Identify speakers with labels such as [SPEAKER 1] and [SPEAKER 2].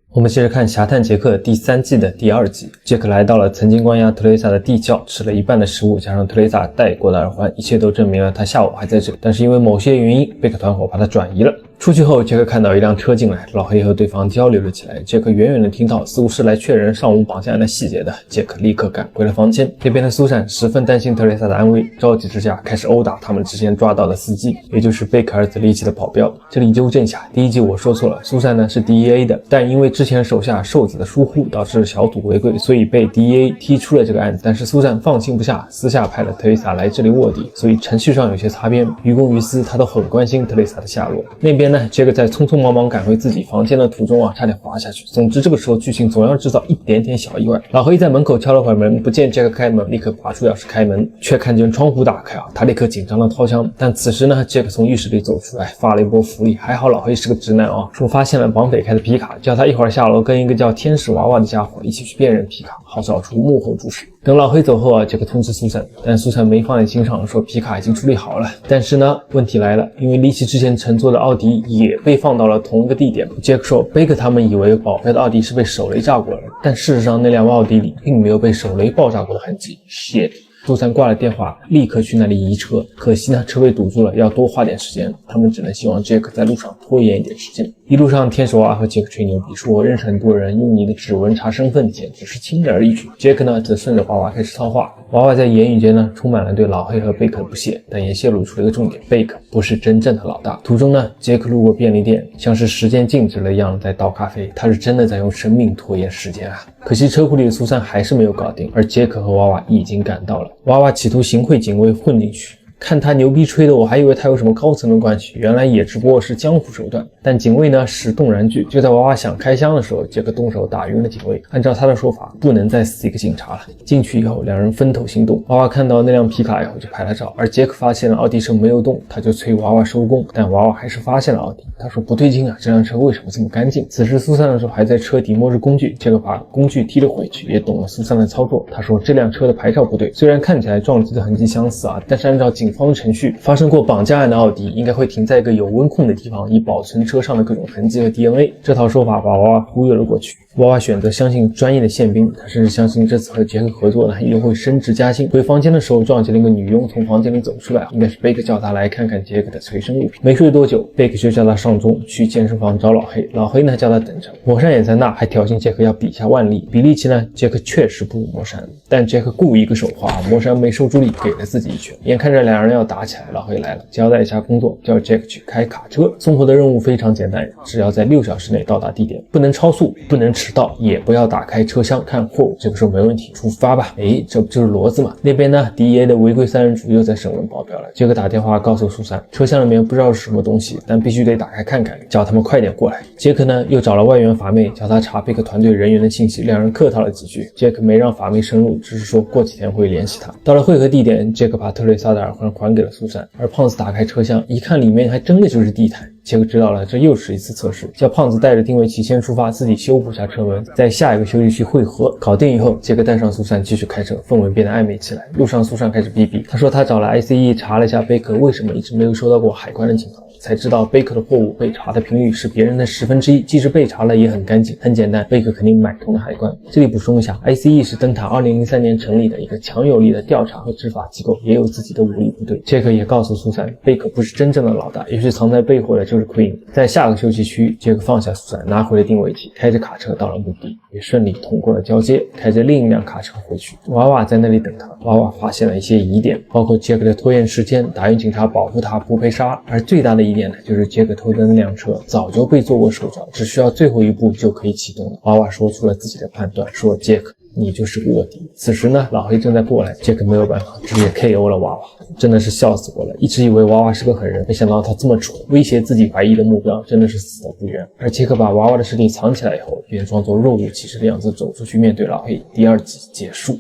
[SPEAKER 1] 我们接着看《侠探杰克》第3季的第2集。杰克来到了曾经关押特蕾莎的地窖，吃了一半的食物，加上特蕾莎戴过的耳环，一切都证明了他下午还在这里。但是因为某些原因，贝克团伙把他转移了。出去后，杰克看到一辆车进来，老黑和对方交流了起来。杰克远远的听到，似乎是来确认上午绑架案的细节的。杰克立刻赶回了房间。这边的苏珊十分担心特蕾莎的安危，着急之下开始殴打他们之前抓到的司机，也就是贝克儿子利奇的保镖。这里纠正一下，第1集我说错了，苏珊呢是 DEA 的，但因为之前手下瘦子的疏忽导致小组违规，所以被 DEA 踢出了这个案子。但是苏珊放心不下，私下派了特蕾莎来这里卧底，所以程序上有些擦边。于公于私，他都很关心特蕾莎的下落。那边呢，杰克在匆匆忙忙赶回自己房间的途中差点滑下去。总之这个时候剧情总要制造一点点小意外。老黑在门口敲了会门，不见杰克开门，立刻拔出钥匙开门，却看见窗户打开他立刻紧张的掏枪。但此时呢，杰克从浴室里走出来，发了一波福利。还好老黑是个直男说发现了绑匪开的皮卡，叫他一会儿下楼跟一个叫天使娃娃的家伙一起去辨认皮卡，好找出幕后主使。等老黑走后杰克通知苏珊，但苏珊没放在心上，说皮卡已经处理好了。但是呢，问题来了，因为利奇之前乘坐的奥迪也被放到了同一个地点。杰克说贝克他们以为保镖的奥迪是被手雷炸过了，但事实上那辆奥迪里并没有被手雷爆炸过的痕迹。shit。苏珊挂了电话，立刻去那里移车，可惜呢车位堵住了，要多花点时间。他们只能希望杰克在路上拖延一点时间。一路上天使娃娃和杰克吹牛逼，说我认识很多人，用你的指纹查身份简直是轻而易举。杰克呢则顺着娃娃开始套话。娃娃在言语间呢充满了对老黑和贝克的不屑，但也泄露出了一个重点，贝克不是真正的老大。途中呢，杰克路过便利店，像是时间静止了一样在倒咖啡，他是真的在用生命拖延时间可惜车库里的苏珊还是没有搞定，而杰克和娃娃已经赶到了。娃娃企图行贿警卫混进去，看他牛逼吹的，我还以为他有什么高层的关系，原来也只不过是江湖手段。但警卫呢使动然拒，就在娃娃想开枪的时候，杰克动手打晕了警卫。按照他的说法，不能再死一个警察了。进去以后，两人分头行动。娃娃看到那辆皮卡以后就拍了照，而杰克发现了奥迪车没有动，他就催娃娃收工，但娃娃还是发现了奥迪。他说不对劲这辆车为什么这么干净？此时苏珊的手还在车底摸着工具，杰克把工具踢了回去，也懂了苏珊的操作。他说这辆车的牌照不对，虽然看起来撞击的痕迹相似但是按照警方程序，发生过绑架案的奥迪应该会停在一个有温控的地方，以保存车上的各种痕迹和 DNA。 这套说法把娃娃忽悠了过去。娃娃选择相信专业的宪兵，他甚至相信这次和杰克合作一定会升职加薪。回房间的时候撞见了一个女佣从房间里走出来，应该是贝克叫他来看看杰克的随身物品。没睡多久，贝克就叫他上钟去健身房找老黑，老黑呢叫他等着。魔山也在那，还挑衅杰克要比下腕力。比力气呢，杰克确实不如魔山，但杰克故意一个手滑，魔山没受住力给了自己一拳。眼看着两人要打起来，老黑来了，交代一下工作，叫杰克去开卡车。送货的任务非常简单，只要在6小时内到达地点，不能超速，不能迟到，也不要打开车厢看货物。这个时候没问题，出发吧。这不就是骡子吗？那边呢 DEA 的违规3人组又在审问保镖了。杰克打电话告诉苏珊，车厢里面不知道是什么东西，但必须得打开看看，叫他们快点过来。杰克呢又找了外援法妹，叫他查贝克团队人员的信息。两人客套了几句，杰克没让法妹深入，只是说过几天会联系他。到了汇合地点，杰克把特蕾莎的耳环还给了苏珊，而胖子打开车厢一看，里面还真的就是地毯。杰克知道了，这又是一次测试，叫胖子带着定位器先出发，自己修补下车门，在下一个休息区汇合。搞定以后，杰克带上苏珊继续开车，氛围变得暧昧起来。路上苏珊开始逼逼，他说他找了 ICE 查了一下贝克为什么一直没有收到过海关的警告，才知道贝克的货物被查的频率是别人的1/10，即使被查了也很干净。很简单，贝克肯定买通了海关。这里补充一下， ICE 是灯塔2003年成立的一个强有力的调查和执法机构，也有自己的武力部队。杰克也告诉苏珊，贝克不是真正的老大，也许藏在背后的就是 Queen。 在下个休息区，杰克放下苏珊，拿回了定位器，开着卡车到了目的地，也顺利通过了交接，开着另一辆卡车回去。娃娃在那里等他，娃娃发现了一些疑点，包括杰克的拖延时间，打晕警察保护他不被杀，而最大的疑点呢，就是杰克偷的那辆车早就被做过手脚，只需要最后一步就可以启动了。娃娃说出了自己的判断，说杰克你就是个卧底。此时呢，老黑正在过来，杰克没有办法，直接 KO 了娃娃。真的是笑死我了，一直以为娃娃是个狠人，没想到他这么蠢，威胁自己怀疑的目标真的是死得不冤。而杰克把娃娃的尸体藏起来以后，便装作若无其事的样子走出去面对老黑。第2集结束。